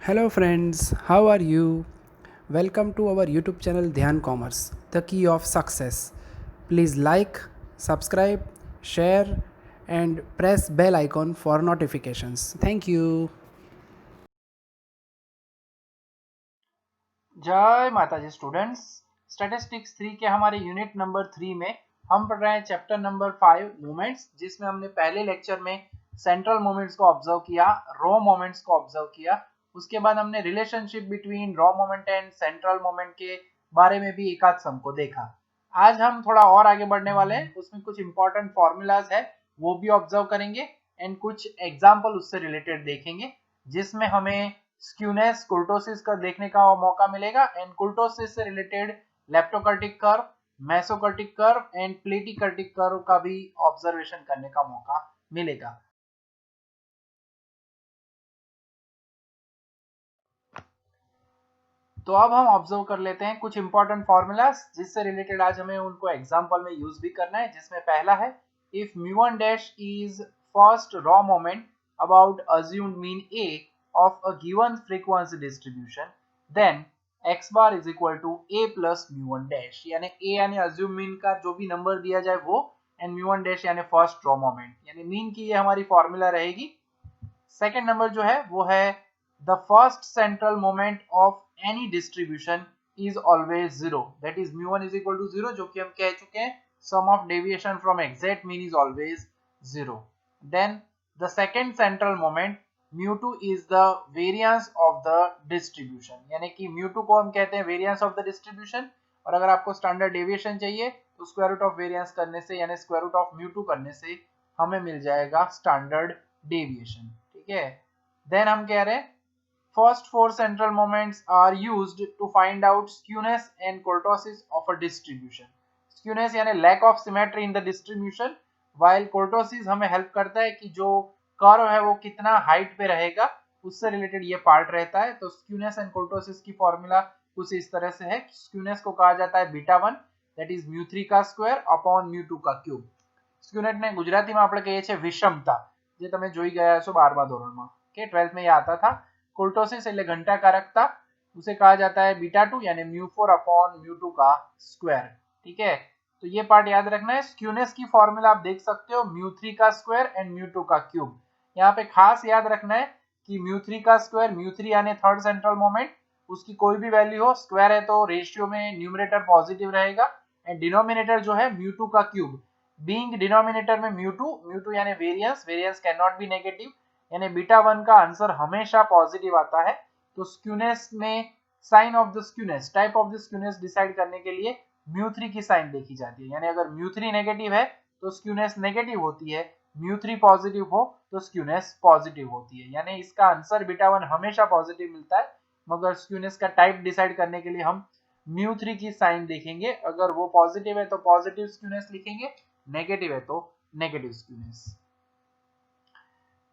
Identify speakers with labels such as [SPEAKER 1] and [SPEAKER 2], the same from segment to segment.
[SPEAKER 1] Hello friends, how are you? Welcome to our YouTube channel Dhyan Commerce, the key of success. Please like, subscribe, share and press bell icon for notifications. Thank you.
[SPEAKER 2] जय माता जी students. Statistics 3 के हमारे unit number 3 में हम पढ़ रहे हैं chapter number 5 movements, जिसमें हमने पहले लेक्चर में सेंट्रल मोमेंट्स को ऑब्जर्व किया, रॉ मोमेंट्स को ऑब्जर्व किया। उसके बाद हमने relationship between raw moment and central moment के बारे में भी एक आध सम को देखा। आज हम थोड़ा और आगे बढ़ने वाले हैं, उसमें कुछ इंपॉर्टेंट फॉर्मूलाज है वो भी ऑब्जर्व करेंगे एंड कुछ एग्जाम्पल उससे रिलेटेड देखेंगे, जिसमें हमें स्क्यूनेस कुर्टोसिस का देखने का मौका मिलेगा एंड कुर्टोसिस से related leptokurtic curve, mesokurtic curve and platykurtic curve का भी ऑब्जर्वेशन करने का मौका मिलेगा। तो अब हम ऑब्जर्व कर लेते हैं कुछ इंपॉर्टेंट फॉर्मूलाज जिससे रिलेटेड आज हमें उनको एग्जांपल में यूज भी करना है, जिसमें पहला है if mu dash is first raw moment about assumed mean A of a given frequency distribution, then x bar is equal to a plus mu1 dash, यानी a यानी assume mean का जो भी नंबर दिया जाए वो, and mu1 dash यानी first raw moment यानी मीन की ये हमारी फॉर्मूला रहेगी। सेकेंड नंबर जो है वो है the first central moment of any distribution is always zero, that is mu1 is equal to zero, जो कि हम कह चुके हैं sum of deviation from exact mean is always zero. Then the second central moment mu2 is the variance of the distribution, यानी कि mu2 को हम कहते हैं variance of the distribution, और अगर आपको स्टैंडर्ड डेविएशन चाहिए तो स्क्वायर रूट ऑफ वेरिएंस करने से यानी स्क्वायर रूट ऑफ mu2 करने से हमें मिल जाएगा स्टैंडर्ड डेविएशन। ठीक है, देन हम कह रहे हैं first four central moments are used to find out skewness and kurtosis of a distribution. Skewness यानी lack of symmetry in the distribution, while kurtosis हमें हेल्प करता है कि जो कर्व है वो कितना हाइट पे रहेगा, उससे रिलेटेड ये पार्ट रहता है। तो स्क्यूनेस एंड कोर्टोसिस की फॉर्मूला कुछ इस तरह से है। स्क्यूनेस को कहा जाता है बीटा 1 दैट इज mu3 का स्क्वायर अपॉन mu2 का क्यूब। સ્ક્યુનેટ ને ગુજરાતીમાં આપણે કહીએ છીએ વિષમતા, જે તમે જોઈ ગયા છો 12મા ધોરણમાં કે 12th में ये आता था। कुर्टोसिस એટલે घंटाकारकता, उसे कहा जाता है बीटा 2 यानी mu4 अपॉन mu2 का स्क्वायर। ठीक है, तो ये पार्ट याद रखना है। स्क्यूनेस की फॉर्मूला आप देख सकते हो mu3 का स्क्वायर एंड mu2 का क्यूब। यहाँ पे खास याद रखना है कि mu3 का स्क्वायर, mu3 यानी थर्ड सेंट्रल मोमेंट, उसकी कोई भी वैल्यू हो, स्क्वायर है तो रेशियो में न्यूमरेटर पॉजिटिव रहेगा एंड डिनोमिनेटर जो है mu2 का क्यूब, बीइंग डिनोमिनेटर में mu2 यानी variance, variance can not be negative, यानी बीटा 1 का आंसर हमेशा पॉजिटिव आता है। तो स्क्यूनेस में sign of the skewness, type of the skewness decide करने के लिए mu3 की साइन देखी जाती है, यानी अगर mu3 नेगेटिव है तो स्क्यूनेस नेगेटिव होती है, mu3 पॉजिटिव हो तो स्क्यूनेस पॉजिटिव होती है, यानी इसका आंसर बीटा 1 हमेशा पॉजिटिव मिलता है। मगर स्क्यूनेस का टाइप डिसाइड करने के लिए हम mu3 की साइन देखेंगे, अगर वो पॉजिटिव है तो पॉजिटिव स्क्यूनेस लिखेंगे, नेगेटिव है तो नेगेटिव स्क्यूनेस।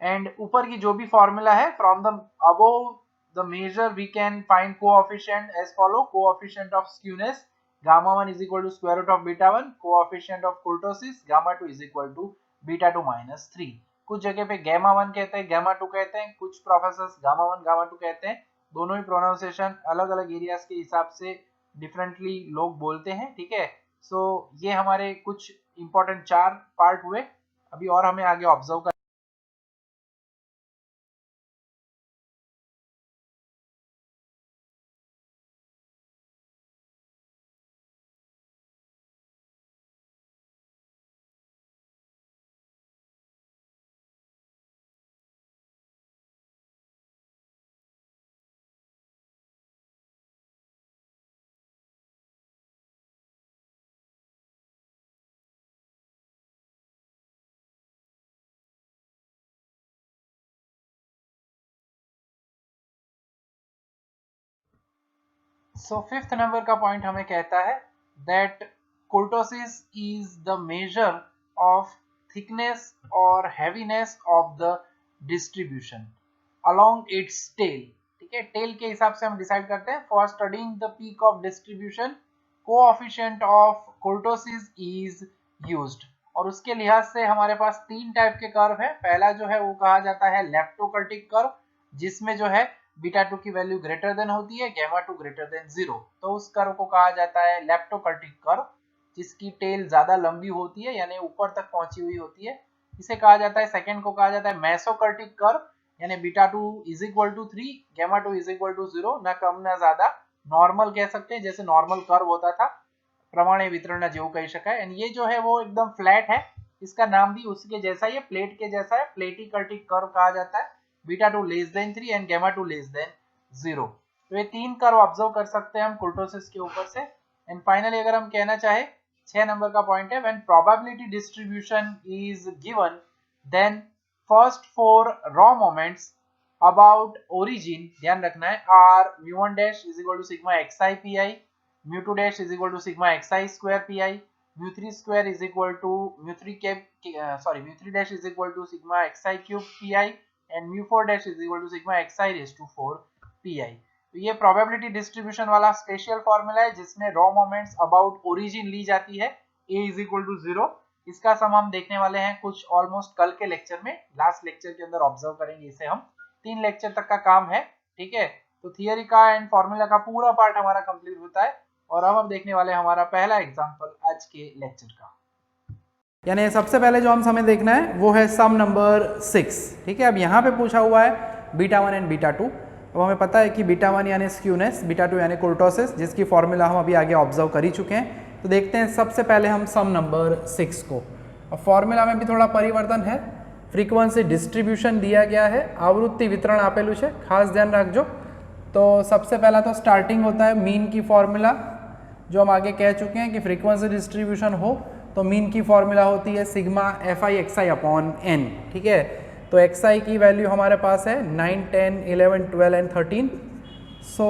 [SPEAKER 2] एंड ऊपर की जो भी फॉर्मूला है from the above the measure we can find coefficient as follow. Coefficient of skewness gamma 1 is equal to square root of beta 1, coefficient of kurtosis gamma 2 is equal to beta 2 minus 3। कुछ जगह पे gamma 1 कहते हैं, gamma 2 कहते हैं, कुछ professors gamma 1 gamma 2 कहते हैं। दोनों ही प्रोनाउंसिएशन अलग अलग एरियाज के हिसाब से डिफरेंटली लोग बोलते हैं। ठीक है, सो ये हमारे कुछ इंपॉर्टेंट चार पार्ट हुए, अभी और हमें आगे ऑब्जर्व कर। सो फिफ्थ नंबर का पॉइंट हमें कहता है that kurtosis is the measure of thickness और heaviness of the distribution along its tail. ठीक है, टेल के हिसाब से हम डिसाइड करते हैं। For studying the peak of distribution coefficient of कुर्टोसिस is used, और उसके लिहाज से हमारे पास तीन टाइप के कर्व है। पहला जो है वो कहा जाता है लेप्टोकर्टिक कर्व, जिसमें जो है बीटा 2 की वैल्यू ग्रेटर देन होती है, गामा 2 ग्रेटर देन 0, तो उस कर्व को कहा जाता है लेप्टोकर्टिक कर्व, जिसकी टेल ज्यादा लंबी होती है यानी ऊपर तक पहुंची हुई होती है। इसे कहा जाता है, सेकंड को कहा जाता है मेसोकर्टिक कर्व, यानी beta 2 is equal to 3, gamma 2 is equal to 0, ना कम ना ज्यादा, नॉर्मल कह सकते हैं, जैसे नॉर्मल कर्व होता था प्रमाणे वितरण जेव कही शकाय। एंड ये जो है वो एकदम फ्लैट है, इसका नाम भी उसके जैसा ही है, प्लेट के जैसा है, प्लेटिकर्टिक कर्व कहा जाता है। Beta 2 less than 3 and gamma 2 less than 0। तो ये तीन कर्व ऑब्जर्व कर सकते हैं हम कुर्टोसिस के ऊपर से। एंड फाइनली अगर हम कहना चाहे 6 नंबर का पॉइंट है, when probability distribution is given then first 4 raw moments about origin, ध्यान रखना है, r mu1 dash is equal to sigma xi pi, mu2 dash is equal to sigma xi square pi, mu3 square is equal to mu3 dash is equal to sigma xi cube pi and mu4 dash is equal to sigma xi raised to 4 pi। तो ये probability distribution वाला special formula है जिसमें raw moments about origin ली जाती है, a is equal to 0। इसका सम हम देखने वाले हैं कुछ ऑलमोस्ट कल के लेक्चर में, लास्ट लेक्चर के अंदर ऑब्जर्व करेंगे इसे हम, 3 लेक्चर तक का काम है, ठीक है। तो थियरी का एंड फॉर्मूला का पूरा पार्ट हमारा कंप्लीट होता है और अब हम देखने वाले हमारा पहला एग्जांपल आज के लेक्चर का।
[SPEAKER 1] यानी सबसे पहले जो हम हमें देखना है वो है सम नंबर 6, ठीक है। अब यहाँ पे पूछा हुआ है बीटा 1 एंड बीटा 2। अब हमें पता है कि बीटा 1 यानी स्क्यूनेस, बीटा 2 यानी कुर्टोसिस, जिसकी फॉर्मूला हम अभी आगे ऑब्जर्व कर ही चुके हैं। तो देखते हैं सबसे पहले हम सम नंबर 6 को। अब फॉर्मूला में भी थोड़ा परिवर्तन है, फ्रीक्वेंसी डिस्ट्रीब्यूशन दिया गया है, आवृत्ति वितरण आपेलू है, खास ध्यान रखो। तो सबसे पहला तो स्टार्टिंग होता है मीन की फॉर्मूला, जो हम आगे कह चुके हैं कि फ्रीक्वेंसी डिस्ट्रीब्यूशन हो तो मीन की फॉर्मूला होती है sigma fi xi upon n, ठीक है। तो xi की वैल्यू हमारे पास है 9, 10, 11, 12 एंड 13। सो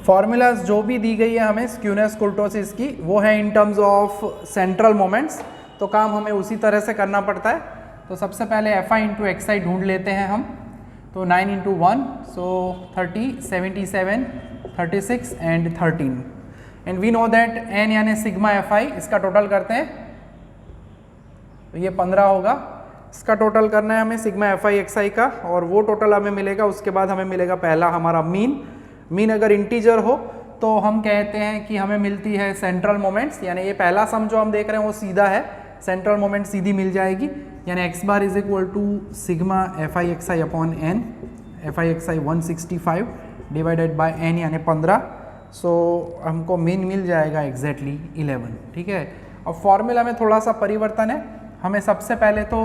[SPEAKER 1] फॉर्मूलाज जो भी दी गई है हमें स्क्यूनेस कुर्टोसिस की, वो है in terms of central moments, तो काम हमें उसी तरह से करना पड़ता है। तो सबसे पहले fi इंटू xi ढूंढ लेते हैं हम। तो 9 into 1 so 30, 77, 36 and 13 and we know that n यानी सिग्मा fi, इसका टोटल करते हैं तो ये 15 होगा। इसका टोटल करना है हमें सिग्मा fi xi का, और वो टोटल हमें मिलेगा। उसके बाद हमें मिलेगा पहला हमारा मीन अगर इंटीजर हो तो हम कहते हैं कि हमें मिलती है सेंट्रल मोमेंट्स, यानी ये पहला सम जो हम देख रहे हैं वो सीधा है, सेंट्रल मोमेंट सीधी मिल जाएगी, यानी x bar is equal to sigma fi xi upon n, fi xi 165 divided by n यानी 15। सो हमको मीन मिल जाएगा एग्जैक्टली 11, ठीक है। अब फॉर्मूला में थोड़ा सा परिवर्तन है, हमें सबसे पहले तो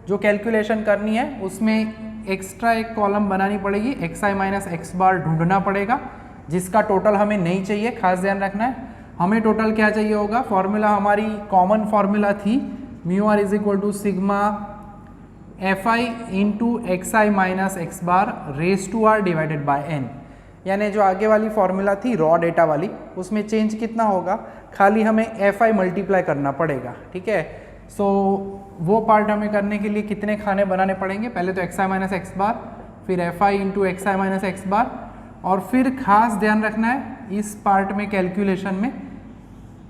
[SPEAKER 1] जो कैलकुलेशन करनी है उसमें एक्स्ट्रा एक कॉलम बनानी पड़ेगी, xi माइनस x बार ढूंढना पड़ेगा, जिसका टोटल हमें नहीं चाहिए, खास ध्यान रखना है। हमें टोटल क्या चाहिए होगा, फॉर्मूला हमारी कॉमन फॉर्मूला थी mu r is equal to sigma fi into xi minus x bar raise to r divided by n, यानी जो आगे वाली फॉर्मूला थी रॉ डेटा वाली, उसमें चेंज कितना होगा, खाली हमें fi मल्टीप्लाई करना पड़ेगा, ठीक है। सो वो पार्ट हमें करने के लिए कितने खाने बनाने पड़ेंगे, पहले तो xi माइनस x बार, फिर fi into xi minus x बार, और फिर खास ध्यान रखना है इस पार्ट में कैलकुलेशन में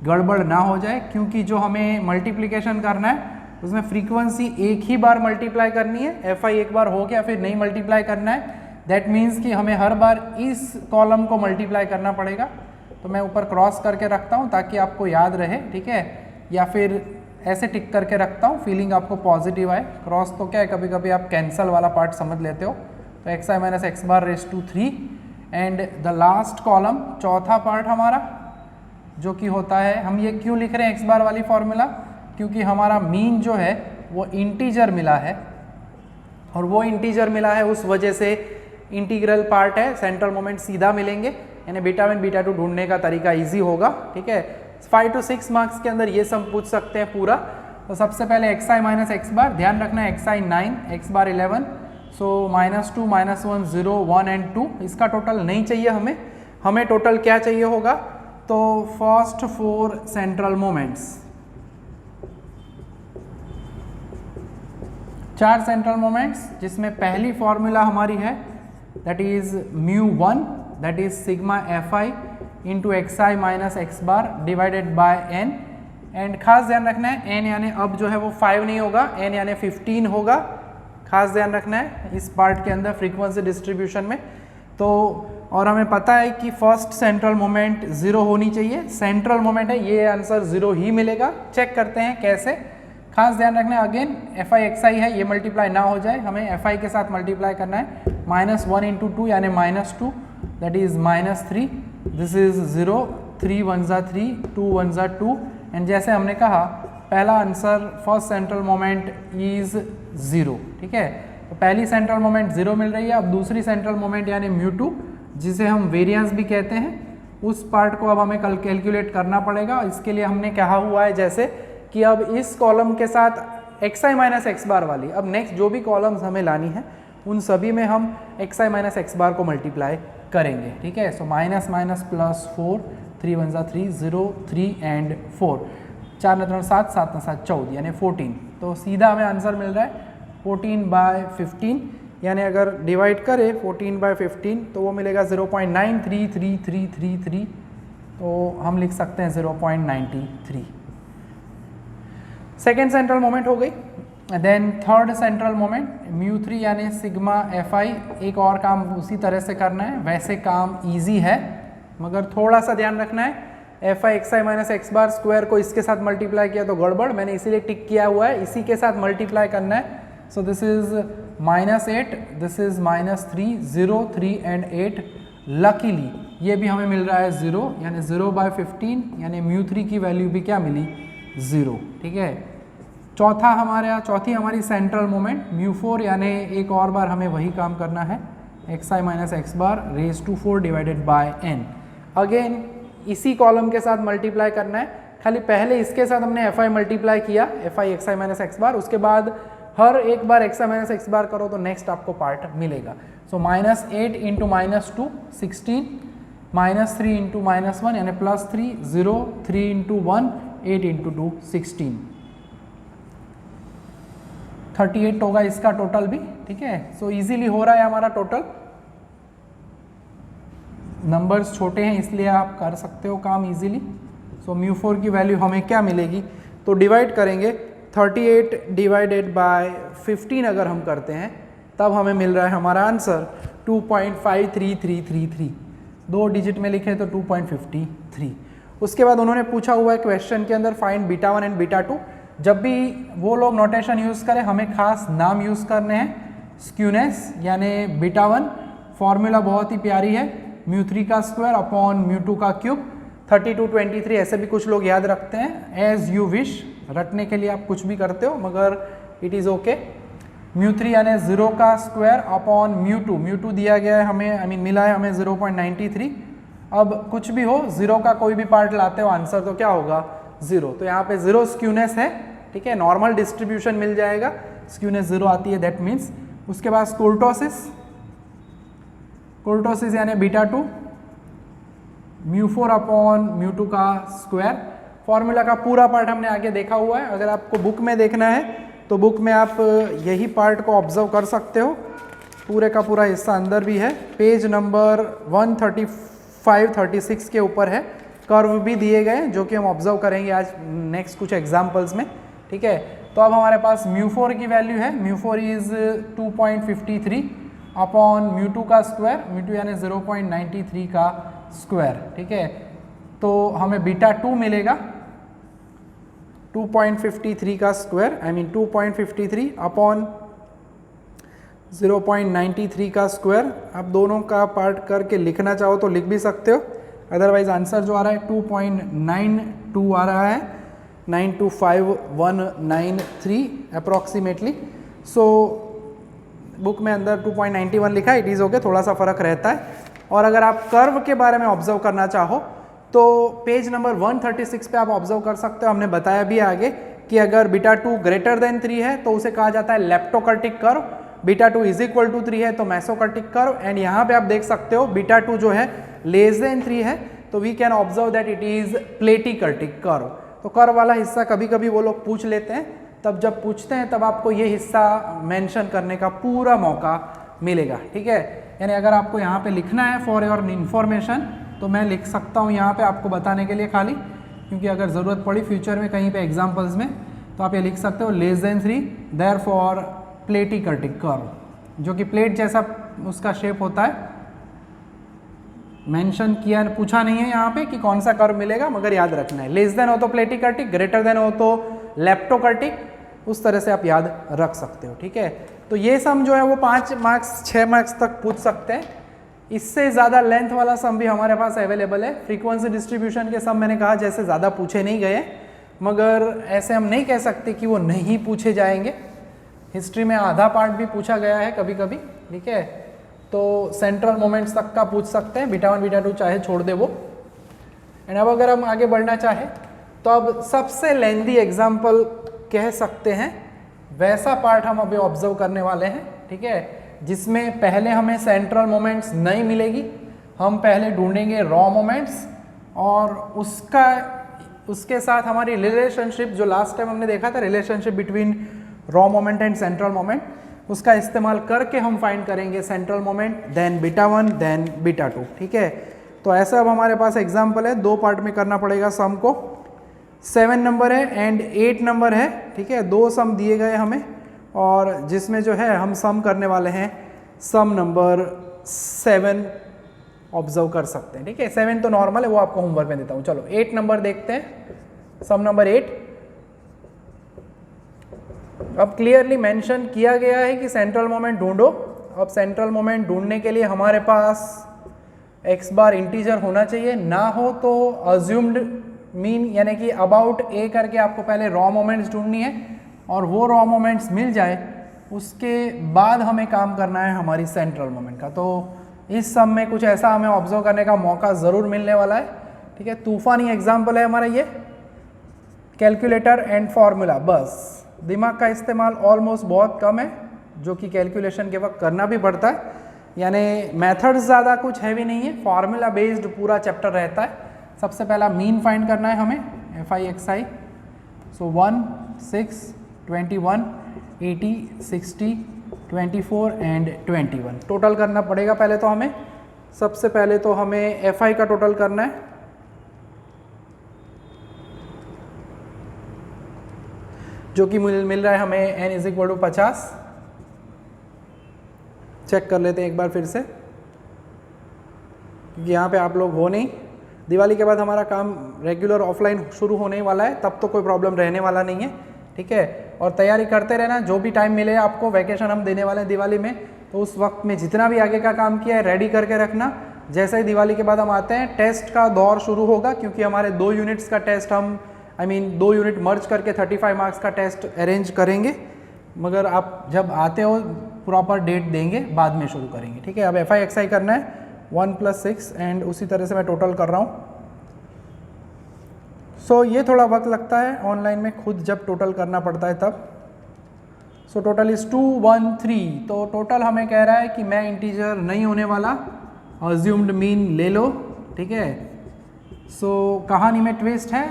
[SPEAKER 1] गड़बड़ ना हो जाए, क्योंकि जो हमें मल्टीप्लिकेशन करना है उसमें फ्रीक्वेंसी एक ही बार मल्टीप्लाई करनी है, fi एक बार हो गया फिर नहीं मल्टीप्लाई करना है। दैट मीन्स कि हमें हर बार इस कॉलम को मल्टीप्लाई करना पड़ेगा। तो मैं ऊपर क्रॉस करके रखता हूँ ताकि आपको याद रहे, ठीक है, या फिर ऐसे टिक करके रखता हूँ, फीलिंग आपको पॉजिटिव आए। क्रॉस तो क्या है, कभी कभी आप कैंसल वाला पार्ट समझ लेते हो। तो xi minus x bar raise to 3 and the last column, चौथा पार्ट हमारा जो कि होता है, हम ये क्यों लिख रहे हैं x बार वाली फॉर्मूला, क्योंकि हमारा मीन जो है वो इंटीजर मिला है, और वो इंटीजर मिला है उस वजह से इंटीग्रल पार्ट है, सेंट्रल मोमेंट सीधा मिलेंगे, यानी बीटा 1 बीटा 2 ढूंढने का तरीका इजी होगा, ठीक है। 5 to 6 मार्क्स के अंदर ये सब पूछ सकते हैं पूरा। तो सबसे पहले xi माइनस x बार, ध्यान रखना है xi 9, x bar 11, so -2, -1, 0, 1 and 2, इसका टोटल नहीं चाहिए हमें टोटल क्या चाहिए होगा, तो first 4 central moments, 4 central moments, जिसमें पहली फॉर्मूला हमारी है that is μ1, that is sigma fi into xi minus x bar divided by n। And खास ध्यान रखना है n यानी अब जो है वो 5 नहीं होगा, n यानी 15 होगा, खास ध्यान रखना है इस पार्ट के अंदर फ्रीक्वेंसी डिस्ट्रीब्यूशन में। तो और हमें पता है कि फर्स्ट सेंट्रल मोमेंट 0 होनी चाहिए, सेंट्रल मोमेंट है, ये आंसर 0 ही मिलेगा। चेक करते हैं कैसे। खास ध्यान रखना है अगेन एफ आई एक्स आई है, ये मल्टीप्लाई ना हो जाए, हमें एफ आई के साथ मल्टीप्लाई करना है। -1 × 2 यानी -2 दैट इज -3, दिस इज 0, 3 1 ज़ा 3, 2 1 ज़ा 2 एंड जैसे हमने कहा पहला answer first central moment is 0, ठीक है। तो पहली सेंट्रल मोमेंट 0 मिल रही है। अब दूसरी सेंट्रल मोमेंट यानी μ2 जिसे हम वेरिएंस भी कहते हैं, उस पार्ट को अब हमें कल कैलकुलेट करना पड़ेगा। इसके लिए हमने कहा हुआ है जैसे कि अब इस कॉलम के साथ xi माइनस एक्स बार वाली, अब नेक्स्ट जो भी कॉलम्स हमें लानी है उन सभी में हम xi माइनस एक्स बार को मल्टीप्लाई करेंगे, ठीक है। सो -+4, 3 1 ज़ा 3, 0 3 एंड 4, 4 9 3 7, 7 9 7 14 यानी 14। तो सीधा हमें आंसर मिल रहा है 14/15 यानी अगर डिवाइड करें 14/15 तो वो मिलेगा 0.93333, तो हम लिख सकते हैं 0.93। सेकेंड सेंट्रल मोमेंट हो गई। देन थर्ड सेंट्रल मोमेंट μ3 यानी सिग्मा fi। एक और काम उसी तरह से करना है, वैसे काम इजी है मगर थोड़ा सा ध्यान रखना है। fi xi minus x bar square को इसके साथ मल्टीप्लाई किया तो गड़बड़, मैंने इसीलिए टिक किया हुआ है, इसी के साथ मल्टीप्लाई करना है। So this is -8, this is -3, 0 3 and 8। Luckily ये भी हमें मिल रहा है 0 यानी 0/15 यानी μ3 की वैल्यू भी क्या मिली 0, ठीक है। चौथी हमारी सेंट्रल मोमेंट μ4 यानी एक और बार हमें वही काम करना है, xi minus x bar raise to 4 divided by n। Again इसी कॉलम के साथ मल्टीप्लाई करना है, खाली पहले इसके साथ हमने fi मल्टीप्लाई किया fi xi माइनस एक्स बार, उसके बाद हर एक बार xi माइनस एक्स बार करो तो नेक्स्ट आपको पार्ट मिलेगा। सो -8 × -2 16, -3 × -1 यानी +3, 0 3 × 1 8 × 2 16, 38 होगा इसका टोटल भी, ठीक है। सो इजीली हो रहा है हमारा टोटल, नंबर्स छोटे हैं इसलिए आप कर सकते हो काम इजीली। सो μ4 की वैल्यू हमें क्या मिलेगी, तो डिवाइड करेंगे 38 डिवाइडेड बाय 15 अगर हम करते हैं तब हमें मिल रहा है हमारा आंसर 2.53333, 2 डिजिट में लिखे तो 2.53। उसके बाद उन्होंने पूछा हुआ है क्वेश्चन के अंदर फाइंड β1 एंड β2। जब भी वो लोग नोटेशन यूज़ करें हमें खास नाम यूज़ करने हैं, स्क्यूनेस यानी β1 फॉर्मूला बहुत ही प्यारी है, μ3 का स्क्वायर अपॉन μ2 का क्यूब, 32 23 ऐसे भी कुछ लोग याद रखते हैं, एज यू विश, रटने के लिए आप कुछ भी करते हो मगर इट इज़ ओके। μ3 यानी 0 का स्क्वायर अपॉन μ2 दिया गया है हमें, मिला है हमें 0.93। अब कुछ भी हो 0 का कोई भी पार्ट लाते हो आंसर तो क्या होगा 0, तो यहाँ पे 0 स्क्यूनेस है, ठीक है। नॉर्मल डिस्ट्रीब्यूशन मिल जाएगा, स्क्यूनेस 0 आती है दैट मीन्स। उसके बाद कुर्टोसिस यानी β2, μ4 अपॉन μ2 का स्क्वायर। फॉर्मूला का पूरा पार्ट हमने आगे देखा हुआ है, अगर आपको बुक में देखना है तो बुक में आप यही पार्ट को ऑब्जर्व कर सकते हो, पूरे का पूरा हिस्सा अंदर भी है, पेज नंबर 135-36 के ऊपर है। कर्व भी दिए गए जो कि हम ऑब्जर्व करेंगे आज नेक्स्ट कुछ एग्जाम्पल्स में, ठीक है। तो अब हमारे पास μ4 की वैल्यू है, μ4 इज़ 2.53 अपॉन μ2 का स्क्वायर, μ2 यानी 0.93 का स्क्वायर, ठीक है। तो हमें β2 मिलेगा 2.53 का स्क्वायर, 2.53 अपॉन 0.93 का स्क्वायर। आप दोनों का पार्ट करके लिखना चाहो तो लिख भी सकते हो, अदरवाइज आंसर जो आ रहा है 2.92 आ रहा है, 925193 अप्रॉक्सीमेटली। सो बुक में अंदर 2.91 लिखा है, इट इज़ ओके, थोड़ा सा फ़र्क रहता है। और अगर आप कर्व के बारे में ऑब्जर्व करना चाहो तो पेज नंबर 136 पे आप ऑब्जर्व कर सकते हो, हमने बताया भी आगे कि अगर β2 ग्रेटर देन 3 है तो उसे कहा जाता है leptokurtic curve, β2 is equal to 3 है तो मेसोकर्टिक कर्व। एंड यहाँ पे आप देख सकते हो β2 जो है लेस देन 3 है तो we can observe that it is platykurtic curve. तो कर्व वाला हिस्सा कभी कभी वो लोग पूछ लेते हैं, तब जब पूछते हैं तब आपको ये हिस्सा मेंशन करने का पूरा मौका मिलेगा, ठीक है। यानी अगर आपको यहाँ पे लिखना है फॉर योर इन्फॉर्मेशन तो मैं लिख सकता हूँ यहाँ पे आपको बताने के लिए खाली, क्योंकि अगर ज़रूरत पड़ी फ्यूचर में कहीं पे एग्जाम्पल्स में तो आप ये लिख सकते हो लेस देन 3 देयरफॉर प्लेटिकर्टिक कर्व, जो कि प्लेट जैसा उसका शेप होता है। मेंशन किया, पूछा नहीं है यहाँ पे कि कौन सा कर्व मिलेगा, मगर याद रखना है। लेस देन हो तो प्लेटिकर्टिक, ग्रेटर देन हो तो लेप्टोकर्टिक, उस तरह से आप याद रख सकते हो, ठीक है। तो ये सम जो है वो 5 मार्क्स 6 मार्क्स तक पूछ सकते हैं। इससे ज़्यादा लेंथ वाला सम भी हमारे पास अवेलेबल है। फ्रीक्वेंसी डिस्ट्रीब्यूशन के सम मैंने कहा जैसे ज़्यादा पूछे नहीं गए, मगर ऐसे हम नहीं कह सकते कि वो नहीं पूछे जाएंगे। हिस्ट्री में आधा पार्ट भी पूछा गया है कभी कभी, ठीक है। तो सेंट्रल मोमेंट्स तक का पूछ सकते हैं, बीटा 1 बीटा 2 चाहे छोड़ दे वो। एंड अब अगर हम आगे बढ़ना चाहें तो अब सबसे लेंदी एग्जाम्पल कह सकते हैं वैसा पार्ट हम अभी ऑब्जर्व करने वाले हैं, ठीक है, जिसमें पहले हमें सेंट्रल मोमेंट्स नहीं मिलेगी। हम पहले ढूंढेंगे रॉ मोमेंट्स और उसके साथ हमारी रिलेशनशिप जो लास्ट टाइम हमने देखा था, relationship between raw moment and central moment, उसका इस्तेमाल करके हम फाइंड करेंगे central moment, then beta 1 then beta 2, ठीक है। तो ऐसा अब हमारे पास एग्जाम्पल है, 2 पार्ट में करना पड़ेगा सम को। 7 नंबर है एंड 8 नंबर है, ठीक है। 2 सम दिए गए हमें और जिसमें जो है हम सम करने वाले हैं सम नंबर 7 ऑब्जर्व कर सकते हैं, ठीक है। 7 तो नॉर्मल है, वो आपको होमवर्क में देता हूँ। चलो 8 नंबर देखते हैं, सम नंबर 8। अब क्लियरली मेंशन किया गया है कि सेंट्रल मोमेंट ढूंढो। अब सेंट्रल मोमेंट ढूंढने के लिए हमारे पास x बार इंटीजर होना चाहिए, ना हो तो अज्यूम्ड मीन यानी कि अबाउट a करके आपको पहले रॉ मोमेंट्स ढूंढनी है, और वो रॉ मोमेंट्स मिल जाए उसके बाद हमें काम करना है हमारी सेंट्रल मोमेंट का। तो इस सम में कुछ ऐसा हमें ऑब्जर्व करने का मौका ज़रूर मिलने वाला है, ठीक है। तूफानी एग्जाम्पल है हमारा ये। कैलकुलेटर एंड फॉर्मूला, बस दिमाग का इस्तेमाल ऑलमोस्ट बहुत कम है, जो कि कैलकुलेशन के वक्त करना भी पड़ता है। यानी मेथड्स ज़्यादा कुछ हैवी नहीं है, फार्मूला बेस्ड पूरा चैप्टर रहता है। सबसे पहला मीन फाइंड करना है हमें, FI XI। So 1 6 21 80 60 24 and 21 total करना पड़ेगा पहले तो हमें। सबसे पहले तो हमें FI का टोटल करना है, जो कि मिल रहा है हमें n = 50। चेक कर लेते हैं एक बार फिर से, क्योंकि यहाँ पे आप लोग हो नहीं। दिवाली के बाद हमारा काम रेगुलर ऑफलाइन शुरू होने वाला है, तब तो कोई प्रॉब्लम रहने वाला नहीं है, ठीक है। और तैयारी करते रहना, जो भी टाइम मिले आपको, वैकेशन हम देने वाले हैं दिवाली में, तो उस वक्त में जितना भी आगे का काम किया है रेडी करके रखना। जैसे ही दिवाली के बाद हम आते हैं, टेस्ट का दौर शुरू होगा, क्योंकि हमारे 2 यूनिट्स का टेस्ट हम 2 यूनिट मर्ज करके 35 मार्क्स का टेस्ट अरेंज करेंगे, मगर आप जब आते हो प्रॉपर डेट देंगे, बाद में शुरू करेंगे, ठीक है। अब FI XI करना है 1 + 6 एंड उसी तरह से मैं टोटल कर रहा हूँ। सो ये थोड़ा वक्त लगता है ऑनलाइन में, खुद जब टोटल करना पड़ता है तब। So total is 213। तो टोटल हमें कह रहा है कि मैं इंटीजर नहीं होने वाला, अज्यूम्ड मीन ले लो, ठीक है। सो कहानी में ट्विस्ट है,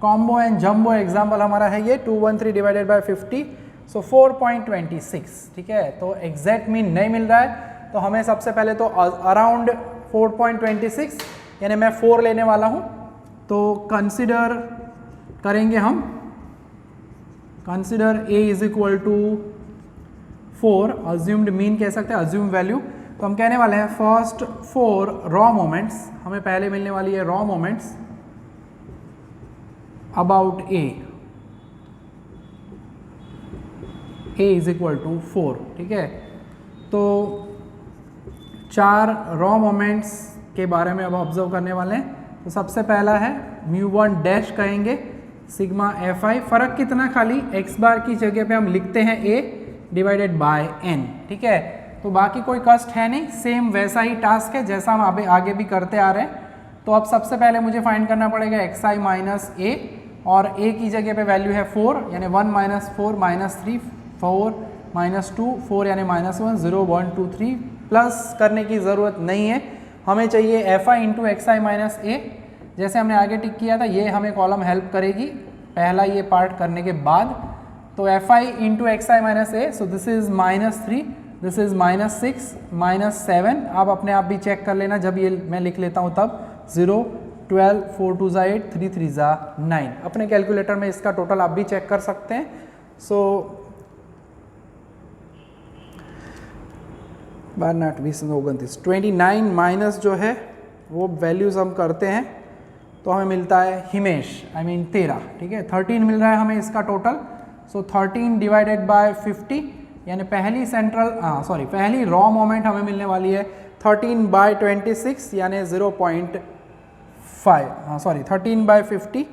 [SPEAKER 1] कॉम्बो एंड जम्बो एग्जाम्पल हमारा है ये। 213 डिवाइडेड बाय 50, सो 4.26, ठीक है। तो एग्जैक्ट मीन नहीं मिल रहा है, तो हमें सबसे पहले तो अराउंड 4.26 यानी मैं 4 लेने वाला हूँ। तो कंसिडर करेंगे हम, कंसिडर A = 4, अज्यूम्ड मीन कह सकते हैं, अज्यूम वैल्यू। तो हम कहने वाले हैं फर्स्ट 4 रॉ मोमेंट्स, हमें पहले मिलने वाली है रॉ मोमेंट्स अबाउट A = 4, ठीक है। तो 4 रॉ मोमेंट्स के बारे में अब ऑब्जर्व करने वाले हैं। तो सबसे पहला है μ1 कहेंगे, सिग्मा FI, फ़र्क कितना, खाली x बार की जगह पे हम लिखते हैं A डिवाइडेड बाय n, ठीक है। तो बाकी कोई कष्ट है नहीं, सेम वैसा ही टास्क है जैसा हम आगे भी करते आ रहे हैं। तो अब सबसे पहले मुझे फाइंड करना पड़ेगा XI - A, और A की जगह पे वैल्यू है 4, यानी 1 - 4 - 3, 4 - 2, 4 यानी -1, 0 1 2 3। प्लस करने की ज़रूरत नहीं है, हमें चाहिए FI × XI - A। जैसे हमने आगे टिक किया था, ये हमें कॉलम हेल्प करेगी पहला ये पार्ट करने के बाद। तो FI × XI - A, so this is -3, this is -6 -7। आप अपने आप भी चेक कर लेना, जब ये मैं लिख लेता हूँ तब। 0 12 4 2 8 3 3 9। अपने कैलकुलेटर में इसका टोटल आप भी चेक कर सकते हैं। सो 12 8 20 29 29 माइनस जो है वो वैल्यूज़ हम करते हैं तो हमें मिलता है हिमेश आई मीन 13, ठीक है 13 मिल रहा है हमें इसका टोटल। सो 13 डिवाइडेड बाय 50 यानी पहली रॉ मोमेंट हमें मिलने वाली है 13 बाय 26 यानी 13 बाय 50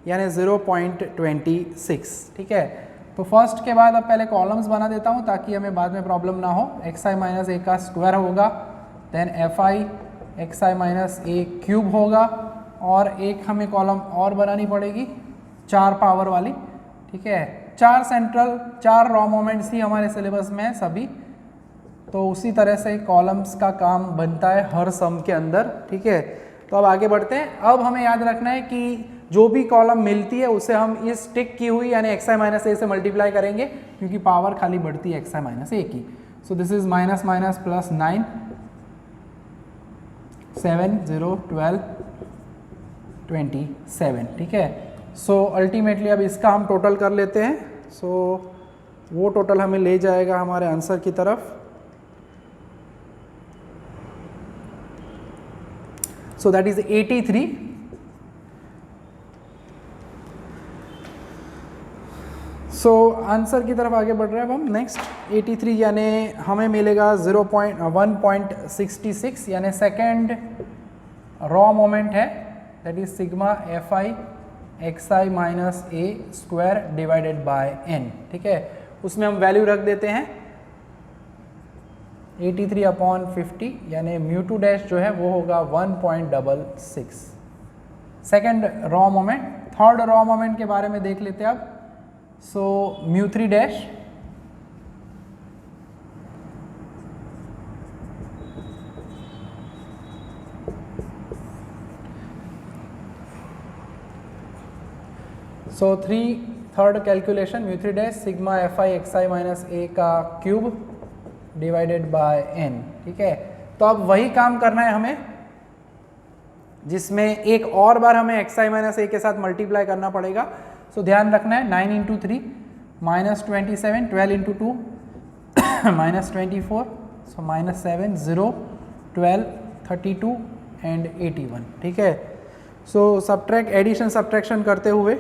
[SPEAKER 1] यानी 0.26, ठीक है। तो फर्स्ट के बाद अब पहले कॉलम्स बना देता हूँ ताकि हमें बाद में प्रॉब्लम ना हो। xi माइनस ए का स्क्वायर होगा, देन fi xi माइनस ए क्यूब होगा, और एक हमें कॉलम और बनानी पड़ेगी 4 पावर वाली, ठीक है। 4 रॉ मोमेंट्स ही हमारे सिलेबस में है सभी, तो उसी तरह से कॉलम्स का काम बनता है हर सम के अंदर, ठीक है। तो अब आगे बढ़ते हैं। अब हमें याद रखना है कि जो भी कॉलम मिलती है उसे हम इस टिक की हुई यानी xi माइनस ए से मल्टीप्लाई करेंगे, क्योंकि पावर खाली बढ़ती है xi माइनस ए की। So this is minus minus plus 9 7 0 12 27, ठीक है। सो अल्टीमेटली अब इसका हम टोटल कर लेते हैं। सो वो टोटल हमें ले जाएगा हमारे आंसर की तरफ। So that is 83। So answer की तरफ आगे बढ़ रहे हैं अब हम। नेक्स्ट 83 यानी हमें मिलेगा 1.66 यानी सेकेंड रॉ मोमेंट है, that is sigma fi xi minus A square divided by n, ठीक है। उसमें हम वैल्यू रख देते हैं 83/50 यानी μ2 डैश जो है वो होगा 1.66। Second raw moment, third raw moment के बारे में देख लेते हैं अब। So μ3 dash so third calculation μ3 dash sigma fi xi minus A का क्यूब डिवाइडेड बाय n, ठीक है। तो अब वही काम करना है हमें, जिसमें एक और बार हमें xi माइनस ए के साथ मल्टीप्लाई करना पड़ेगा। सो ध्यान रखना है 9 into 3 minus 27, 12 into 2 minus 24, so minus 7 0 12 32 and 81, ठीक है। सो एडिशन सब्ट्रैक्शन करते हुए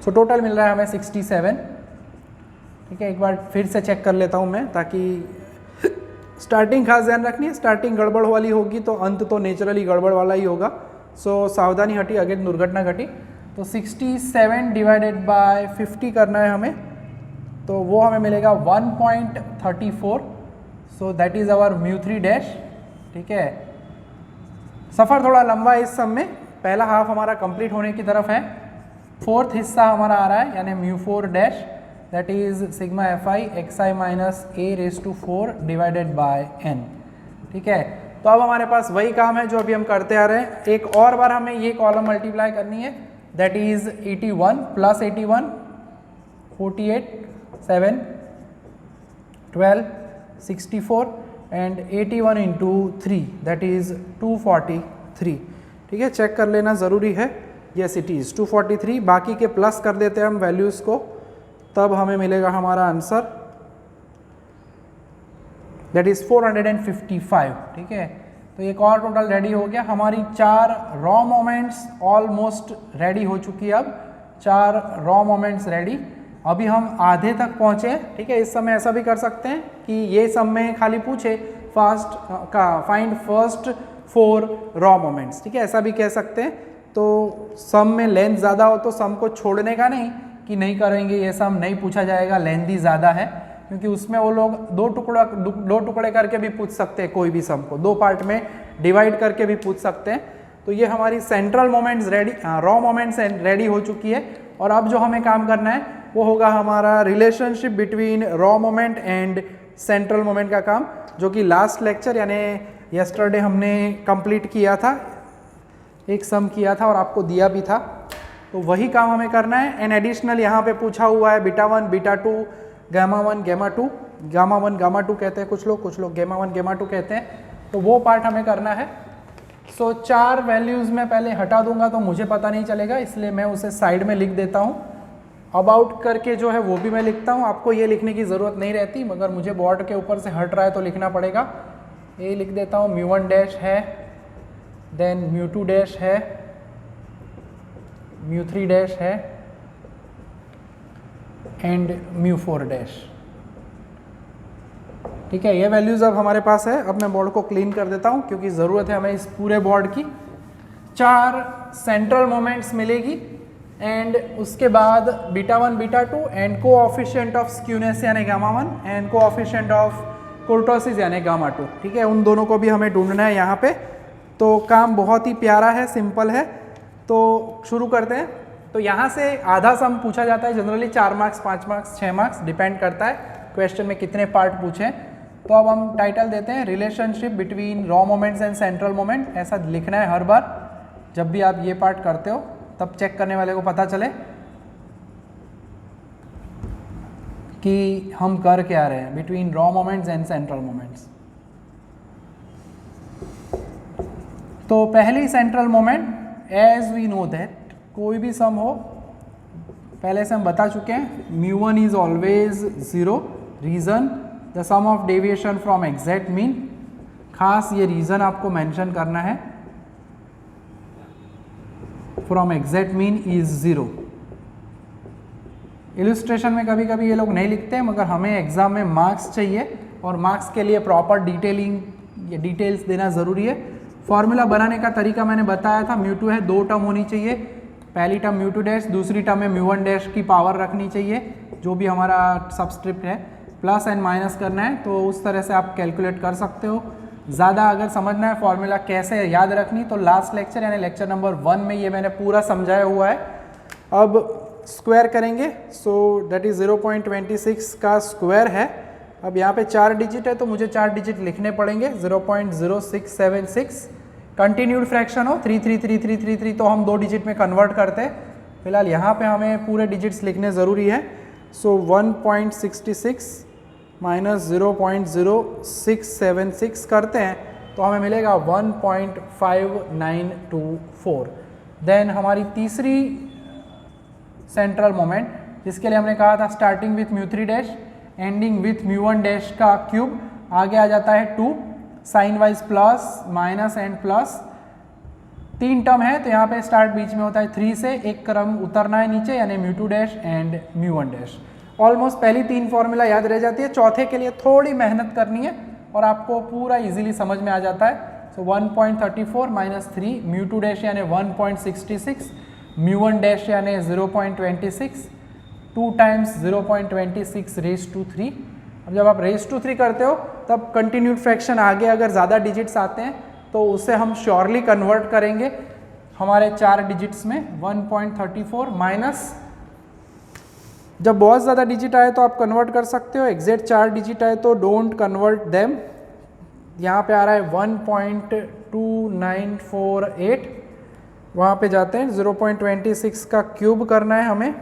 [SPEAKER 1] सो टोटल मिल रहा है हमें 67, ठीक है। एक बार फिर से चेक कर लेता हूँ मैं, ताकि स्टार्टिंग खास ध्यान रखनी है, स्टार्टिंग गड़बड़ वाली होगी तो अंत तो नेचुरली गड़बड़ वाला ही होगा। सो सावधानी हटी, अगर दुर्घटना घटी। तो 67 डिवाइडेड बाय 50 करना है हमें, तो वो हमें मिलेगा 1.34। So that is our μ3 dash, ठीक है। सफ़र थोड़ा लंबा है इस सब में, पहला हाफ हमारा कंप्लीट होने की तरफ है। फोर्थ हिस्सा हमारा आ रहा है यानी μ4 dash, that is sigma fi xi minus A raise to 4 divided by n, ठीक है। तो अब हमारे पास वही काम है जो अभी हम करते आ रहे हैं। एक और बार हमें ये कॉलम मल्टीप्लाई करनी है, that is 81 plus 81 48 7 12 64 and 81 into 3 that is 243, ठीक है। चेक कर लेना ज़रूरी है। Yes it is 243। बाकी के प्लस कर देते हैं हम वैल्यूज़ को, तब हमें मिलेगा हमारा आंसर, दैट इज़ 455, ठीक है। तो एक और टोटल रेडी हो गया। हमारी 4 रॉ मोमेंट्स ऑलमोस्ट रेडी हो चुकी है। अब 4 रॉ मोमेंट्स रेडी, अभी हम आधे तक पहुँचे, ठीक है। इस समय ऐसा भी कर सकते हैं कि ये सब में खाली पूछे फाइंड फर्स्ट 4 रॉ मोमेंट्स, ठीक है, ऐसा भी कह सकते हैं। तो सम में लेंथ ज़्यादा हो तो सम को छोड़ने का नहीं कि नहीं करेंगे, ये सम नहीं पूछा जाएगा, लेंथ ही ज़्यादा है, क्योंकि उसमें वो लोग दो टुकड़े करके भी पूछ सकते हैं, कोई भी सम को 2 पार्ट में डिवाइड करके भी पूछ सकते हैं। तो ये हमारी central moments ready, raw moments ready हो चुकी है। और अब जो हमें काम करना है वो होगा हमारा relationship between raw moment and central moment का काम, जो कि लास्ट लेक्चर यानी यस्टरडे हमने कंप्लीट किया था, एक सम किया था और आपको दिया भी था। तो वही काम हमें करना है। एंड एडिशनल यहाँ पे पूछा हुआ है beta 1 beta 2 gamma 1 gamma 2, gamma 1 gamma 2 कहते हैं कुछ लोग गामा 1 गामा 2 कहते हैं। तो वो पार्ट हमें करना है। सो 4 वैल्यूज़ मैं पहले हटा दूंगा तो मुझे पता नहीं चलेगा, इसलिए मैं उसे साइड में लिख देता हूँ। अबाउट करके जो है वो भी मैं लिखता हूँ, आपको ये लिखने की ज़रूरत नहीं रहती, मगर मुझे बोर्ड के ऊपर से हट रहा है तो लिखना पड़ेगा। ये लिख देता हूँ, μ1 डैश है, देन μ2 डैश है, μ3 डैश है एंड μ4 डैश। ठीक है, ये वैल्यूज़ अब हमारे पास है। अब मैं बोर्ड को क्लीन कर देता हूँ क्योंकि ज़रूरत है हमें इस पूरे बोर्ड की। 4 सेंट्रल मोमेंट्स मिलेगी एंड उसके बाद β1 β2 एंड कोऑफिशिएंट ऑफ स्क्यूनेस यानी γ1 एंड कोऑफिशिएंट ऑफ कुर्टोसिस यानी γ2। ठीक है, उन दोनों को भी हमें ढूंढना है यहाँ पे। तो काम बहुत ही प्यारा है, सिंपल है। तो शुरू करते हैं। तो यहाँ से आधा सम पूछा जाता है generally, 4 marks, 5 marks, 6 marks, depend करता है क्वेश्चन में कितने पार्ट पूछे। तो अब हम टाइटल देते हैं relationship between raw moments and central moment. ऐसा लिखना है हर बार जब भी आप ये पार्ट करते हो, तब चेक करने वाले को पता चले कि हम कर क्या रहे हैं, between raw moments and central moments. तो पहली central moment, as we know that कोई भी सम हो, पहले से हम बता चुके हैं, μ1 is always 0। Reason the sum of deviation from exact mean. खास ये रीज़न आपको मेंशन करना है, from exact mean is 0। Illustration में कभी कभी ये लोग नहीं लिखते हैं, मगर हमें एग्जाम में मार्क्स चाहिए और मार्क्स के लिए प्रॉपर डिटेलिंग या डिटेल्स देना ज़रूरी है। फॉर्मूला बनाने का तरीका मैंने बताया था, μ2 है, 2 टर्म होनी चाहिए। पहली टर्म μ2 डैश, दूसरी टर्म में μ1 डैश की पावर रखनी चाहिए, जो भी हमारा सबस्क्रिप्ट है, प्लस एंड माइनस करना है। तो उस तरह से आप कैलकुलेट कर सकते हो। ज़्यादा अगर समझना है फॉर्मूला कैसे याद रखनी, तो लास्ट लेक्चर यानी लेक्चर नंबर 1 में ये मैंने पूरा समझाया हुआ है। अब स्क्वायर करेंगे, सो दैट इज़ 0.26 का स्क्वायर है। अब यहाँ पे 4 डिजिट है तो मुझे 4 डिजिट लिखने पड़ेंगे। 0.0676 कंटिन्यूड फ्रैक्शन हो, 33333 तो हम 2 डिजिट में कन्वर्ट करते हैं। फिलहाल यहाँ पे हमें पूरे डिजिट्स लिखने ज़रूरी है। सो 1.66 माइनस 0.0676 करते हैं तो हमें मिलेगा 1.5924। देन हमारी तीसरी सेंट्रल मोमेंट, जिसके लिए हमने कहा था starting with μ3 dash ending with μ1 dash का क्यूब, आगे आ जाता है 2, sign wise plus minus and plus. 3 term है तो यहाँ पे स्टार्ट बीच में होता है 3 से, एक क्रम उतरना है नीचे यानी μ2 डैश एंड μ1 डैश। ऑलमोस्ट पहली 3 फॉर्मूला याद रह जाती है, चौथे के लिए थोड़ी मेहनत करनी है और आपको पूरा इजीली समझ में आ जाता है। सो 1.34 माइनस 3, μ2 डैश यानी 1.66, μ1 डैश यानी 0.26, 2 टाइम्स 0.26 रेज टू 3। अब जब आप रेज टू 3 करते हो तब कंटिन्यूड फ्रैक्शन आगे अगर ज़्यादा डिजिट्स आते हैं तो उसे हम श्योरली कन्वर्ट करेंगे हमारे 4 डिजिट्स में। 1.34 माइनस, जब बहुत ज़्यादा डिजिट आए तो आप कन्वर्ट कर सकते हो, एग्जैक्ट 4 डिजिट आए तो डोंट कन्वर्ट देम। यहाँ पे आ रहा है 1.2948, वहाँ पे जाते हैं 0.26 का क्यूब करना है हमें,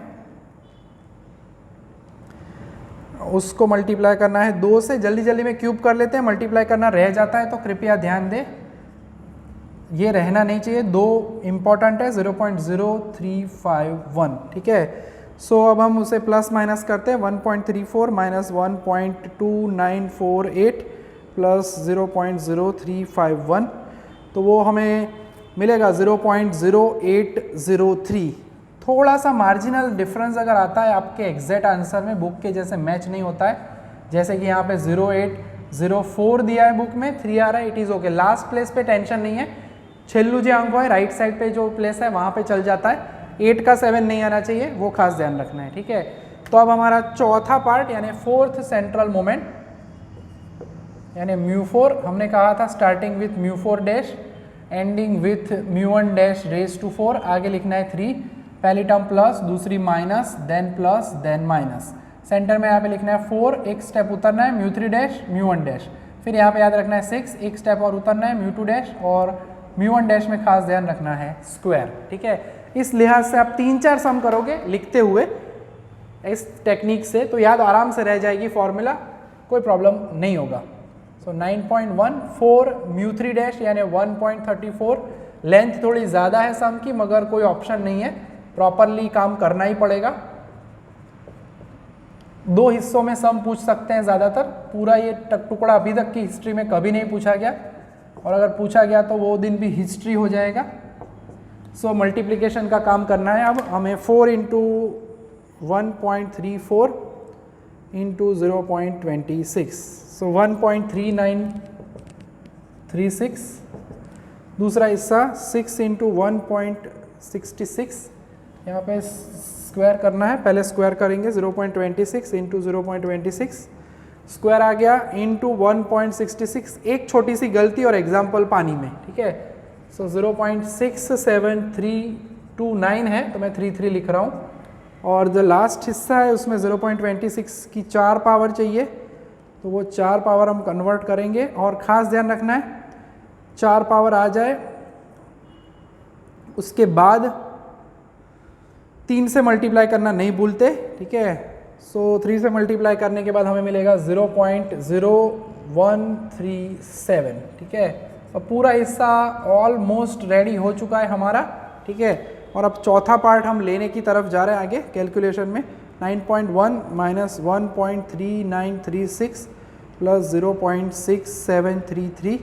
[SPEAKER 1] उसको मल्टीप्लाई करना है 2 से। जल्दी जल्दी में क्यूब कर लेते हैं, मल्टीप्लाई करना रह जाता है तो कृपया ध्यान दें, ये रहना नहीं चाहिए। 2 इम्पॉर्टेंट है, 0.0351। ठीक है, सो अब हम उसे प्लस माइनस करते हैं। 1.34 माइनस 1.2948 प्लस 0.0351, तो वो हमें मिलेगा 0.0803। थोड़ा सा मार्जिनल डिफरेंस अगर आता है आपके एग्जैक्ट आंसर में, बुक के जैसे मैच नहीं होता है, जैसे कि यहाँ पे 0804 दिया है बुक में, 3 आ रहा है, it is okay. Last place पे टेंशन नहीं है, छेल्लू जो अंक है राइट साइड पे जो प्लेस है वहाँ पे चल जाता है। 8 का 7 नहीं आना चाहिए, वो खास ध्यान रखना है। ठीक है, तो अब हमारा चौथा पार्ट यानी 4th सेंट्रल मोमेंट यानी μ4, हमने कहा था starting with μ4 dash ending with μ1 dash raise to 4, आगे लिखना है 3, पहली टर्म प्लस, दूसरी minus, then plus, then minus. Centre में यहाँ पे लिखना है 4, एक स्टेप उतरना है μ3 डैश μ1 डैश, फिर यहाँ पे याद रखना है 6, एक स्टेप और उतरना है μ2 डैश, और μ1 डैश में खास ध्यान रखना है स्क्वायर। ठीक है, इस लिहाज से आप 3-4 सम करोगे लिखते हुए इस टेक्निक से तो याद आराम से रह जाएगी फॉर्मूला, कोई प्रॉब्लम नहीं होगा। सो 9.14 म्यू 3 डैश यानी 1.34। लेंथ थोड़ी ज़्यादा है सम की, मगर कोई ऑप्शन नहीं है, प्रॉपरली काम करना ही पड़ेगा। 2 हिस्सों में सम पूछ सकते हैं ज़्यादातर, पूरा ये टुकड़ा अभी तक की हिस्ट्री में कभी नहीं पूछा गया, और अगर पूछा गया तो वो दिन भी हिस्ट्री हो जाएगा। सो मल्टीप्लिकेशन का काम करना है अब हमें। 4 इंटू 1.34 इंटू 0.26, सो 1.3936। दूसरा हिस्सा 6 इंटू 1.66, यहाँ पे स्क्वायर करना है, पहले स्क्वायर करेंगे। 0.26 इंटू 0.26 स्क्वायर आ गया इंटू 1.66। एक छोटी सी गलती और एग्जाम्पल पानी में, ठीक है। सो 0.67329 है, तो मैं 33 लिख रहा हूँ। और जो लास्ट हिस्सा है उसमें 0.26 की 4 पावर चाहिए, तो वो 4 पावर हम कन्वर्ट करेंगे। और ख़ास ध्यान रखना है 4 पावर आ जाए, उसके बाद 3 से मल्टीप्लाई करना नहीं भूलते, ठीक है। सो 3 से मल्टीप्लाई करने के बाद हमें मिलेगा 0.0137, ठीक है। अब पूरा हिस्सा ऑलमोस्ट रेडी हो चुका है हमारा, ठीक है। और अब चौथा पार्ट हम लेने की तरफ जा रहे हैं आगे कैलकुलेशन में। 9.1 माइनस 1.3936 प्लस 0.6733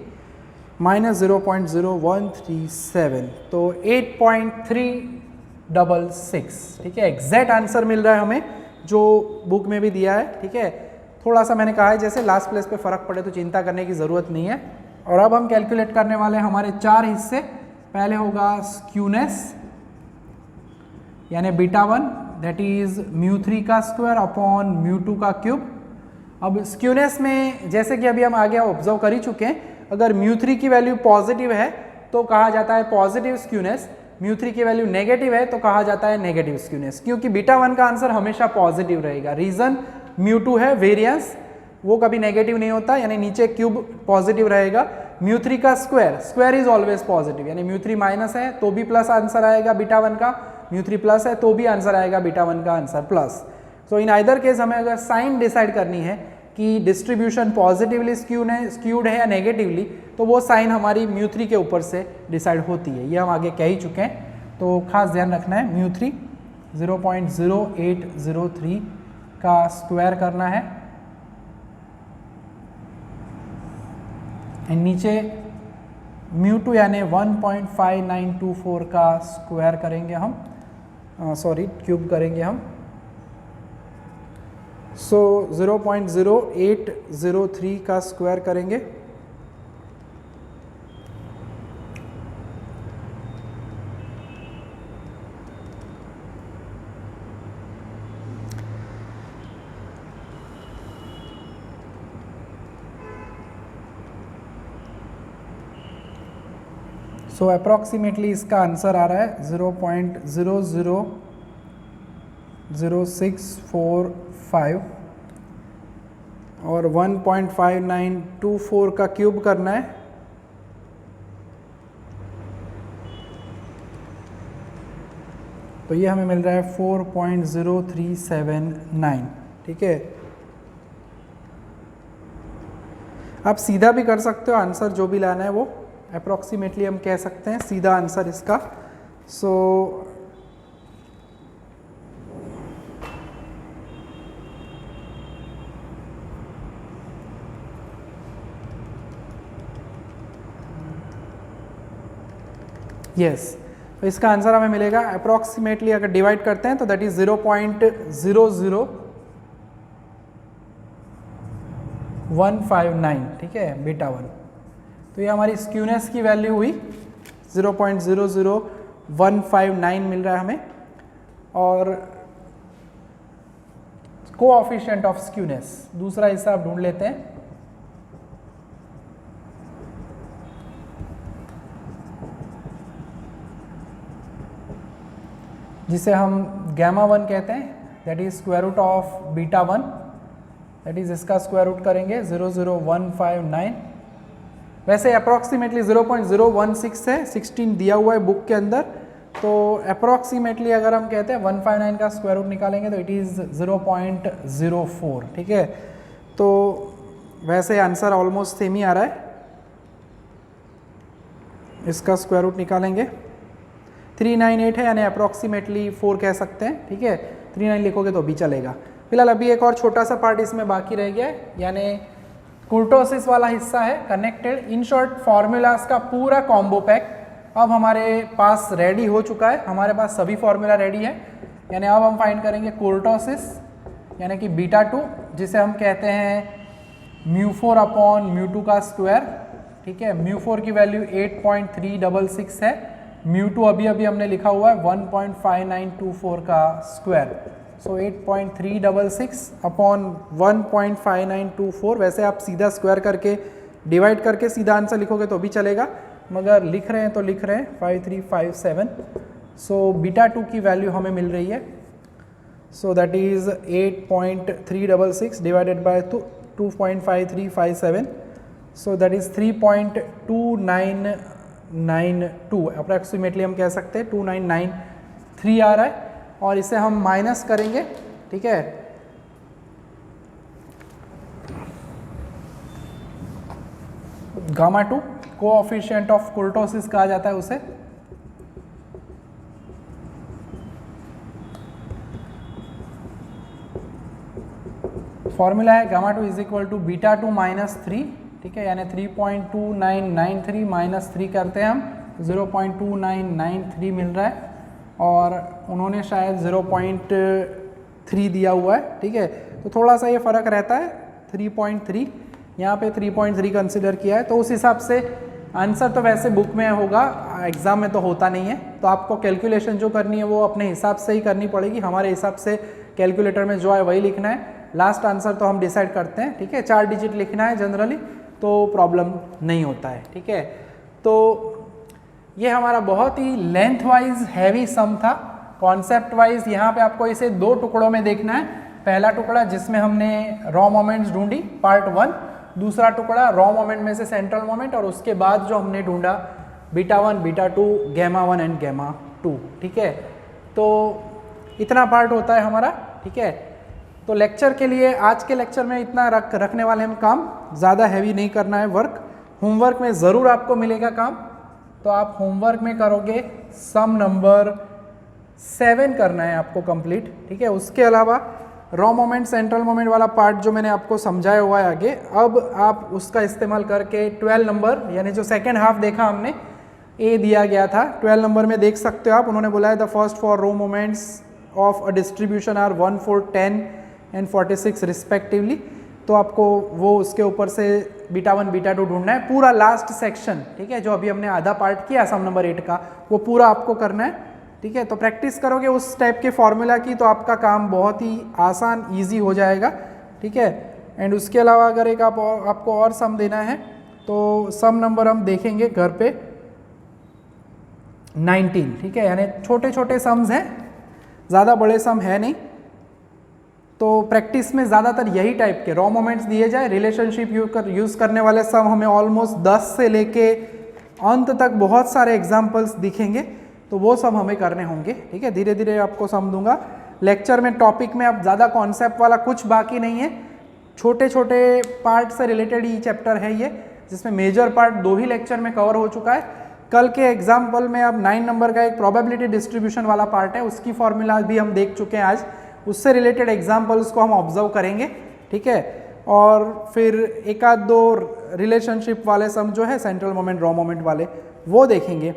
[SPEAKER 1] माइनस 0.0137, तो 8.366, ठीक है। एग्जैक्ट आंसर मिल रहा है हमें जो बुक में भी दिया है, ठीक है। थोड़ा सा मैंने कहा है जैसे लास्ट प्लेस पे फ़र्क पड़े तो चिंता करने की ज़रूरत नहीं है। और अब हम कैलकुलेट करने वाले हैं हमारे 4 हिस्से। पहले होगा स्क्यूनेस यानी बीटा 1, दैट इज म्यू 3 का स्क्वायर अपॉन म्यू 2 का क्यूब। अब स्क्यूनेस में जैसे कि अभी हम आगे ऑब्जर्व कर ही चुके हैं, अगर म्यू 3 की वैल्यू पॉजिटिव है तो कहा जाता है पॉजिटिव स्क्यूनेस, म्यू 3 की वैल्यू नेगेटिव है तो कहा जाता है नेगेटिव स्क्यूनेस, क्योंकि बीटा 1 का आंसर हमेशा पॉजिटिव रहेगा। रीजन म्यू 2 है वेरिएंस, वो कभी नेगेटिव नहीं होता, यानी नीचे क्यूब पॉजिटिव रहेगा। म्यू 3 का square, square is always positive, यानी म्यू 3 माइनस है तो भी प्लस आंसर आएगा बीटा 1 का, म्यू 3 प्लस है तो भी आंसर आएगा बीटा 1 का answer plus. So in either case हमें अगर साइन डिसाइड करनी है कि डिस्ट्रीब्यूशन पॉजिटिवली स्क्यूड है या नेगेटिवली, तो वो साइन हमारी म्यू 3 के ऊपर से डिसाइड होती है, ये हम आगे कह ही चुके हैं। तो खास ध्यान रखना है, म्यू 3 0.0803 का स्क्वायर करना है, एंड नीचे म्यू 2 यानी 1.5924 का स्क्वायर करेंगे हम, क्यूब करेंगे हम। सो 0.0803 का स्क्वायर करेंगे, सो अप्रॉक्सीमेटली इसका आंसर आ रहा है 0.000645 और 1.5924 का क्यूब करना है, तो ये हमें मिल रहा है 4.0379, ठीक है। आप सीधा भी कर सकते हो, आंसर जो भी लाना है वो अप्रॉक्सीमेटली हम कह सकते हैं सीधा आंसर इसका। सो यस, तो इसका आंसर हमें मिलेगा अप्रॉक्सीमेटली, अगर डिवाइड करते हैं तो दैट इज 0.00159, ठीक है, बीटा 1। तो ये हमारी स्क्यूनेस की वैल्यू हुई 0.00159 मिल रहा है हमें। और कोऑफिशिएंट ऑफ स्क्यूनेस, दूसरा हिस्सा आप ढूंढ लेते हैं। जिसे हम गामा 1 कहते हैं, that is square root of beta 1, that is इसका स्क्वायर रूट करेंगे 00159। वैसे अप्रॉक्सीमेटली 0.016 है, 16 दिया हुआ है बुक के अंदर, तो अप्रॉक्सीमेटली अगर हम कहते हैं 159 का स्क्वायर रूट निकालेंगे तो इट इज़ 0.04, ठीक है। तो वैसे आंसर ऑलमोस्ट सेम ही आ रहा है। इसका स्क्वायर रूट निकालेंगे, 398 है यानी अप्रॉक्सीमेटली 4 कह सकते हैं, ठीक है। 39 लिखोगे तो भी चलेगा। फिलहाल अभी एक और छोटा सा पार्ट इसमें बाकी रह गया है, यानी कुर्टोसिस वाला हिस्सा है कनेक्टेड। इन शॉर्ट फॉर्मूलाज का पूरा कॉम्बो पैक अब हमारे पास रेडी हो चुका है। हमारे पास सभी फॉर्मूला रेडी है, यानी अब हम फाइंड करेंगे कुर्टोसिस यानी कि बीटा 2, जिसे हम कहते हैं μ4 अपॉन μ2 का स्क्वायर, ठीक है। μ4 की वैल्यू 8.366 है, μ2 अभी अभी हमने लिखा हुआ है 1.5924 का स्क्वायर। सो 8.366 अपॉन 1.5924। वैसे आप सीधा स्क्वायर करके डिवाइड करके सीधा आंसर लिखोगे तो भी चलेगा, मगर लिख रहे हैं तो लिख रहे हैं 5357। सो बीटा 2 की वैल्यू हमें मिल रही है, so that is 8.366 divided by 2.5357, so that is 3.2992 approximately हम कह सकते हैं 2993 आ रहा है। और इसे हम माइनस करेंगे, ठीक है। गामा 2 कोएफिशिएंट ऑफ कुर्टोसिस कहा जाता है उसे। फॉर्मूला है gamma 2 is equal to beta 2 minus 3, ठीक है। यानी 3.2993 माइनस 3 करते हैं हम, 0.2993 मिल रहा है, और उन्होंने शायद 0.3 दिया हुआ है, ठीक है। तो थोड़ा सा ये फ़र्क रहता है, 3.3 यहाँ पे 3.3 कंसिडर किया है। तो उस हिसाब से आंसर तो वैसे बुक में होगा, एग्ज़ाम में तो होता नहीं है। तो आपको कैलकुलेशन जो करनी है वो अपने हिसाब से ही करनी पड़ेगी। हमारे हिसाब से कैलकुलेटर में जो है वही लिखना है, लास्ट आंसर तो हम डिसाइड करते हैं, ठीक है। 4 डिजिट लिखना है जनरली, तो प्रॉब्लम नहीं होता है, ठीक है। तो ये हमारा बहुत ही लेंथ वाइज हैवी सम था। कॉन्सेप्ट वाइज यहाँ पे आपको इसे 2 टुकड़ों में देखना है। पहला टुकड़ा जिसमें हमने रॉ मोमेंट्स ढूंढी पार्ट 1, दूसरा टुकड़ा रॉ मोमेंट में से सेंट्रल मोमेंट, और उसके बाद जो हमने ढूंढा beta 1, beta 2, gamma 1 and gamma 2, ठीक है। तो इतना पार्ट होता है हमारा, ठीक है। तो लेक्चर के लिए आज के लेक्चर में इतना रखने वाले हम काम, ज़्यादा हैवी नहीं करना है वर्क। होमवर्क में ज़रूर आपको मिलेगा काम, तो आप होमवर्क में करोगे सम नंबर 7 करना है आपको कंप्लीट, ठीक है। उसके अलावा रॉ मोमेंट सेंट्रल मोमेंट वाला पार्ट जो मैंने आपको समझाया हुआ है आगे, अब आप उसका इस्तेमाल करके 12 नंबर यानी जो सेकेंड हाफ देखा हमने, ए दिया गया था, 12 नंबर में देख सकते हो आप। उन्होंने बोला है the first 4 raw moments of a distribution are 1, 4, 10 and 46 respectively. तो आपको वो उसके ऊपर से बीटा 1 बीटा 2 ढूंढना है, पूरा लास्ट सेक्शन, ठीक है। जो अभी हमने आधा पार्ट किया सम नंबर 8 का, वो पूरा आपको करना है, ठीक है। तो प्रैक्टिस करोगे उस टाइप के फॉर्मूला की तो आपका काम बहुत ही आसान ईजी हो जाएगा, ठीक है। एंड उसके अलावा अगर एक आपको और सम देना है तो सम नंबर हम देखेंगे घर पे 19, ठीक है। यानी छोटे छोटे सम्स हैं, ज़्यादा बड़े सम है नहीं। तो प्रैक्टिस में ज़्यादातर यही टाइप के रॉ मोमेंट्स दिए जाए, रिलेशनशिप यूज़ करने वाले सम हमें ऑलमोस्ट 10 से लेके अंत तक बहुत सारे एग्जाम्पल्स दिखेंगे, तो वो सब हमें करने होंगे, ठीक है। धीरे धीरे आपको सम दूंगा। लेक्चर में टॉपिक में अब ज़्यादा कॉन्सेप्ट वाला कुछ बाकी नहीं है, छोटे छोटे पार्ट से रिलेटेड ही चैप्टर है ये, जिसमें मेजर पार्ट 2 ही लेक्चर में कवर हो चुका है। कल के एग्जाम्पल में अब 9 नंबर का एक प्रोबेबिलिटी डिस्ट्रीब्यूशन वाला पार्ट है, उसकी फॉर्मूला भी हम देख चुके हैं आज, उससे रिलेटेड एग्जाम्पल्स को हम ऑब्जर्व करेंगे, ठीक है। और फिर एक आध 2 रिलेशनशिप वाले सम जो है सेंट्रल मोमेंट रॉ मोमेंट वाले, वो देखेंगे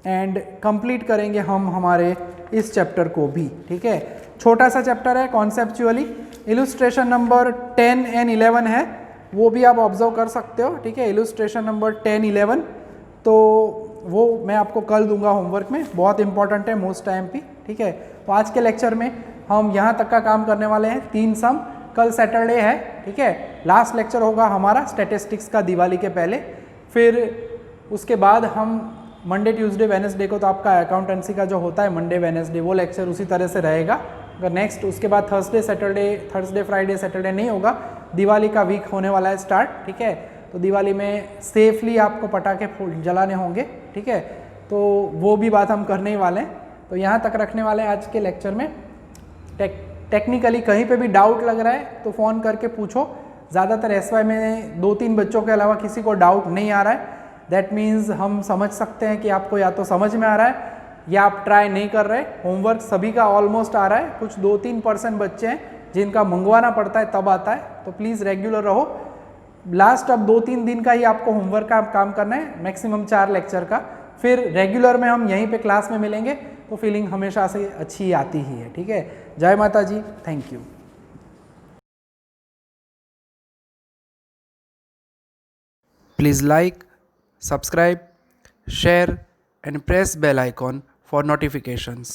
[SPEAKER 1] एंड कंप्लीट करेंगे हम हमारे इस चैप्टर को भी, ठीक है। छोटा सा चैप्टर है कॉन्सेप्चुअली। इलुस्ट्रेशन नंबर 10 एंड 11 है, वो भी आप ऑब्जर्व कर सकते हो, ठीक है। इलुस्ट्रेशन नंबर 10, 11 तो वो मैं आपको कल दूंगा होमवर्क में, बहुत इंपॉर्टेंट है मोस्ट टाइम पे, ठीक है। तो आज के लेक्चर में हम यहाँ तक का काम करने वाले हैं, 3 सम। कल सैटरडे है, ठीक है। लास्ट लेक्चर होगा हमारा स्टैटिस्टिक्स का दिवाली के पहले, फिर उसके बाद हम मंडे ट्यूसडे वेडनेसडे को तो आपका अकाउंटेंसी का जो होता है मंडे वेडनेसडे वो लेक्चर उसी तरह से रहेगा। अगर नेक्स्ट उसके बाद थर्सडे फ्राइडे सैटरडे नहीं होगा, दिवाली का वीक होने वाला है स्टार्ट, ठीक है। तो दिवाली में सेफली आपको पटाखे जलाने होंगे, ठीक है। तो वो भी बात हम करने ही वाले हैं। तो यहाँ तक रखने वाले हैं आज के लेक्चर में। टेक्निकली कहीं पे भी डाउट लग रहा है तो फ़ोन करके पूछो, ज़्यादातर SY में 2-3 बच्चों के अलावा किसी को डाउट नहीं आ रहा है, दैट मीन्स हम समझ सकते हैं कि आपको या तो समझ में आ रहा है या आप ट्राई नहीं कर रहे। होमवर्क सभी का ऑलमोस्ट आ रहा है, कुछ 2-3% बच्चे हैं जिनका मंगवाना पड़ता है तब आता है, तो प्लीज़ रेगुलर रहो। लास्ट अब 2-3 दिन का ही आपको होमवर्क का काम करना है, मैक्सिमम 4 लेक्चर का। फिर रेगुलर में हम यहीं पे क्लास में मिलेंगे, तो फीलिंग हमेशा से अच्छी आती ही है। ठीक है, जय Mata ji, thank you. Please like, subscribe, share and press bell icon for notifications.